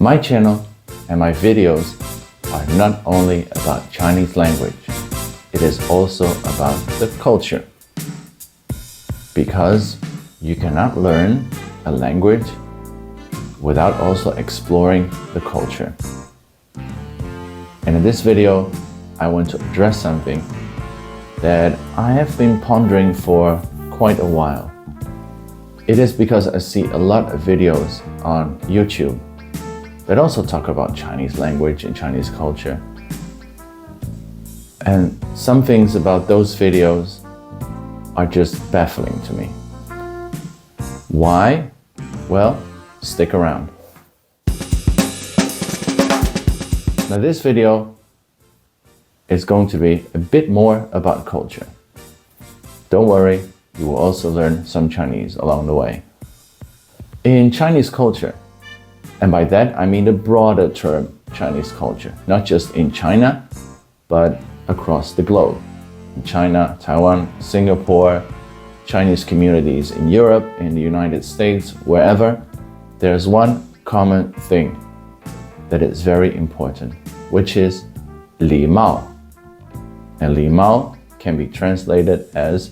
My channel and my videos are not only about Chinese language, it is also about the culture. Because you cannot learn a language without also exploring the culture. And in this video, I want to address something that I have been pondering for quite a while. It is because I see a lot of videos on YouTube that also talk about Chinese language and Chinese culture. And some things about those videos are just baffling to me. Why? Well, stick around. Now this video is going to be a bit more about culture. Don't worry, you will also learn some Chinese along the way. In Chinese culture, and by that I mean the broader term Chinese culture, not just in China, but across the globe. In China, Taiwan, Singapore, Chinese communities in Europe, in the United States, wherever, there's one common thing that is very important, which is 礼貌. And 礼貌 can be translated as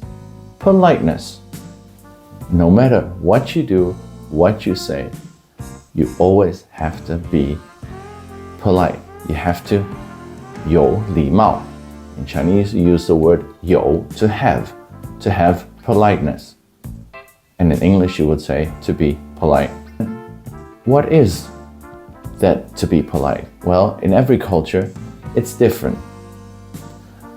politeness. No matter what you do, what you say, you always have to be polite. You have to 有礼貌. In Chinese, you use the word 有 to have politeness. And in English, you would say to be polite. What is that to be polite? Well, in every culture, it's different.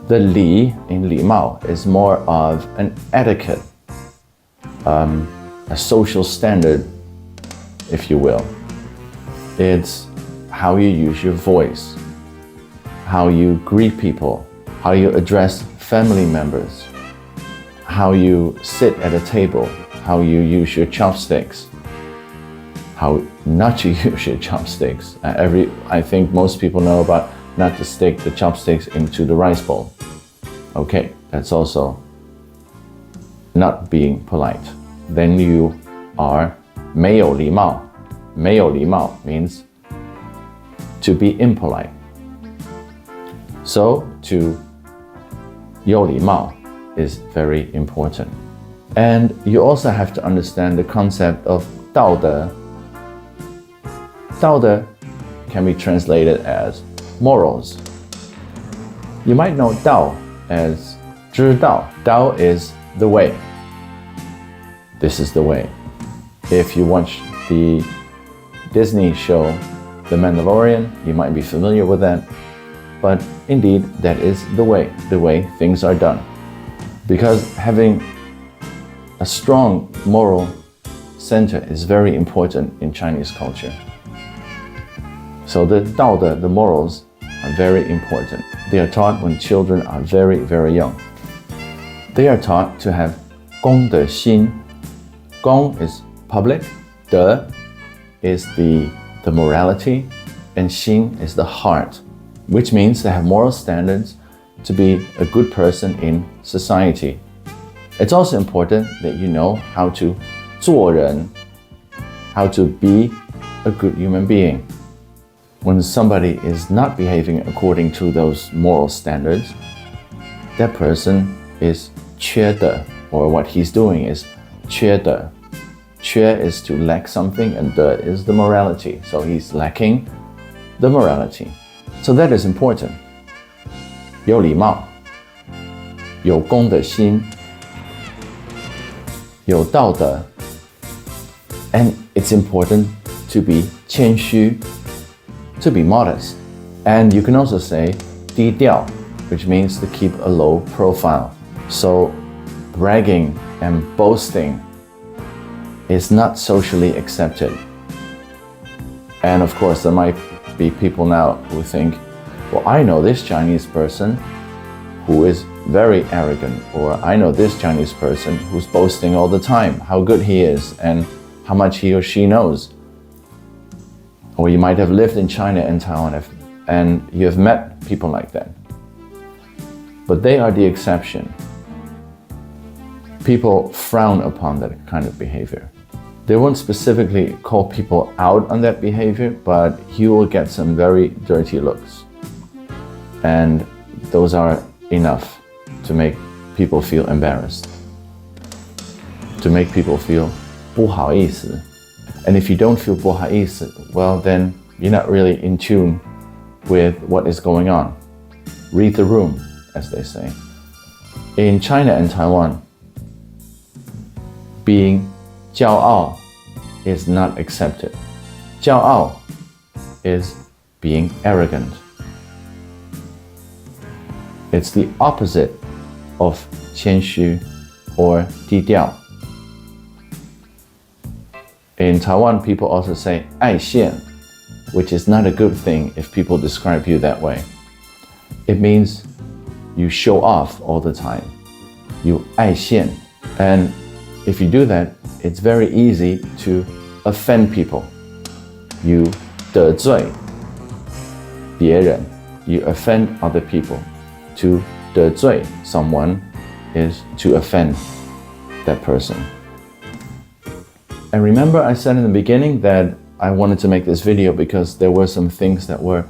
The 礼 in 礼貌 is more of an etiquette, a social standard, if you will. It's how you use your voice, how you greet people, how you address family members, how you sit at a table, how you use your chopsticks, how not to use your chopsticks. I think most people know about not to stick the chopsticks into the rice bowl. Okay, that's also not being polite. Then you are 没有礼貌. 没有礼貌 means to be impolite. So to 有礼貌 is very important. And you also have to understand the concept of 道德. 道德 can be translated as morals. You might know 道 as 知道. 道 is the way. This is the way. If you watch the Disney show The Mandalorian, you might be familiar with that. But indeed, that is the way things are done. Because having a strong moral center is very important in Chinese culture. So the 道德, the morals, are very important. They are taught when children are very, very young. They are taught to have 公德心. 公 is public, 德 is the morality, and 心 is the heart, which means they have moral standards to be a good person in society. It's also important that you know how to 做人, how to be a good human being. When somebody is not behaving according to those moral standards, that person is 缺德, or what he's doing is 缺德. 缺 is to lack something, and 德 is the morality. So he's lacking the morality. So that is important. 有礼貌, 有公德心, 有道德, and it's important to be 谦虚, to be modest. And you can also say 低调, which means to keep a low profile. So bragging and boasting is not socially accepted. And of course, there might be people now who think, well, I know this Chinese person who is very arrogant, or I know this Chinese person who's boasting all the time how good he is and how much he or she knows. Or you might have lived in China and Taiwan and you have met people like that. But they are the exception. People frown upon that kind of behavior. They won't specifically call people out on that behavior, but he will get some very dirty looks. And those are enough to make people feel embarrassed, to make people feel 不好意思. And if you don't feel 不好意思, well, then you're not really in tune with what is going on. Read the room, as they say. In China and Taiwan, being 骄傲 is not accepted. 骄傲 is being arrogant. It's the opposite of 谦虚 or 低调. In Taiwan, people also say 爱现, which is not a good thing if people describe you that way. It means you show off all the time. You 爱现. And if you do that, it's very easy to offend people. You 得罪别人. You offend other people. To 得罪 someone is to offend that person. And remember, I said in the beginning that I wanted to make this video because there were some things that were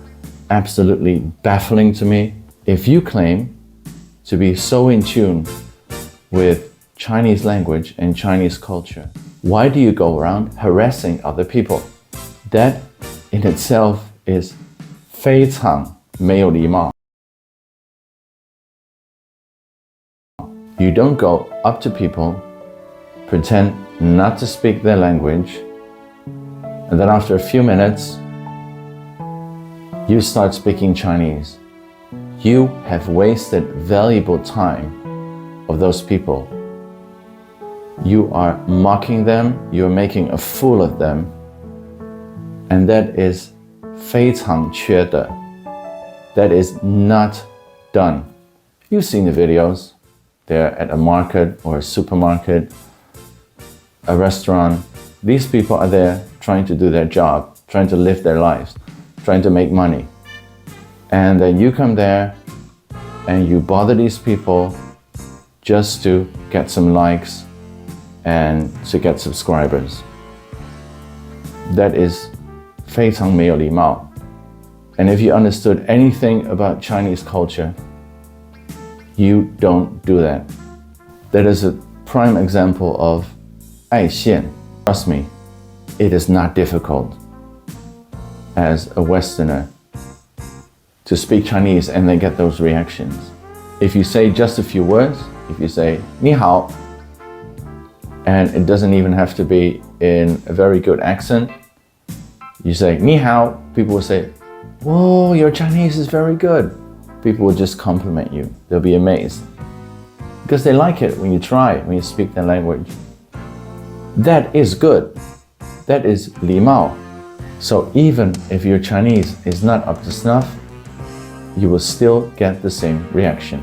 absolutely baffling to me. If you claim to be so in tune with Chinese language and Chinese culture, why do you go around harassing other people? That in itself is 非常没有礼貌. You don't go up to people, pretend not to speak their language, and then after a few minutes, you start speaking Chinese. You have wasted valuable time of those people. You are mocking them, you're making a fool of them, and that is 非常缺德. That is not done. You've seen the videos. They're at a market or a supermarket, a restaurant. These people are there trying to do their job, trying to live their lives, trying to make money. And then you come there and you bother these people just to get some likes and to get subscribers. That is 非常没有礼貌. And if you understood anything about Chinese culture, you don't do that. That is a prime example of 爱现. Trust me, it is not difficult as a Westerner to speak Chinese and then get those reactions. If you say just a few words, if you say 你好, and it doesn't even have to be in a very good accent, you say 你好, people will say, whoa, your Chinese is very good. People will just compliment you. They'll be amazed. Because they like it when you try, when you speak their language. That is good. That is 礼貌. So even if your Chinese is not up to snuff, you will still get the same reaction.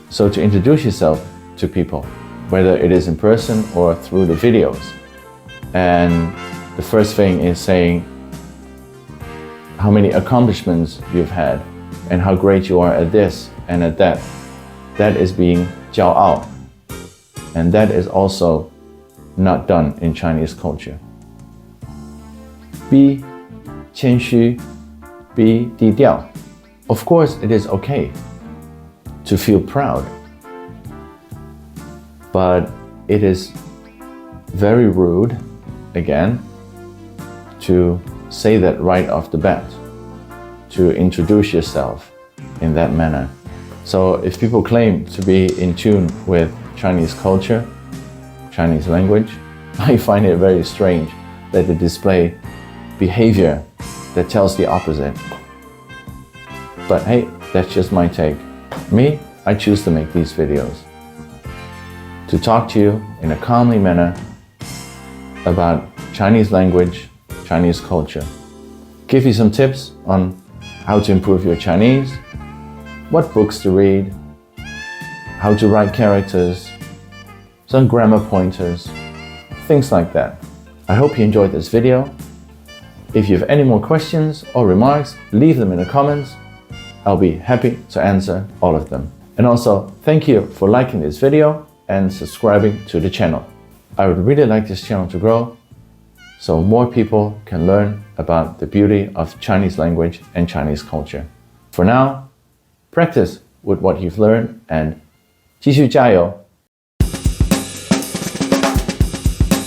So to introduce yourself to people, whether it is in person or through the videos, and the first thing is saying how many accomplishments you've had and how great you are at this and at that. That is being 骄傲. And that is also not done in Chinese culture. Be 谦虚, be 低调. Of course, it is okay to feel proud, but it is very rude, again, to say that right off the bat, to introduce yourself in that manner. So if people claim to be in tune with Chinese culture, Chinese language, I find it very strange that they display behavior that tells the opposite. But hey, that's just my take. Me, I choose to make these videos to talk to you in a calmly manner about Chinese language, Chinese culture. Give you some tips on how to improve your Chinese, what books to read, how to write characters, some grammar pointers, things like that. I hope you enjoyed this video. If you have any more questions or remarks, leave them in the comments. I'll be happy to answer all of them. And also, thank you for liking this video and subscribing to the channel. I would really like this channel to grow, so more people can learn about the beauty of Chinese language and Chinese culture. For now, practice with what you've learned and 继续加油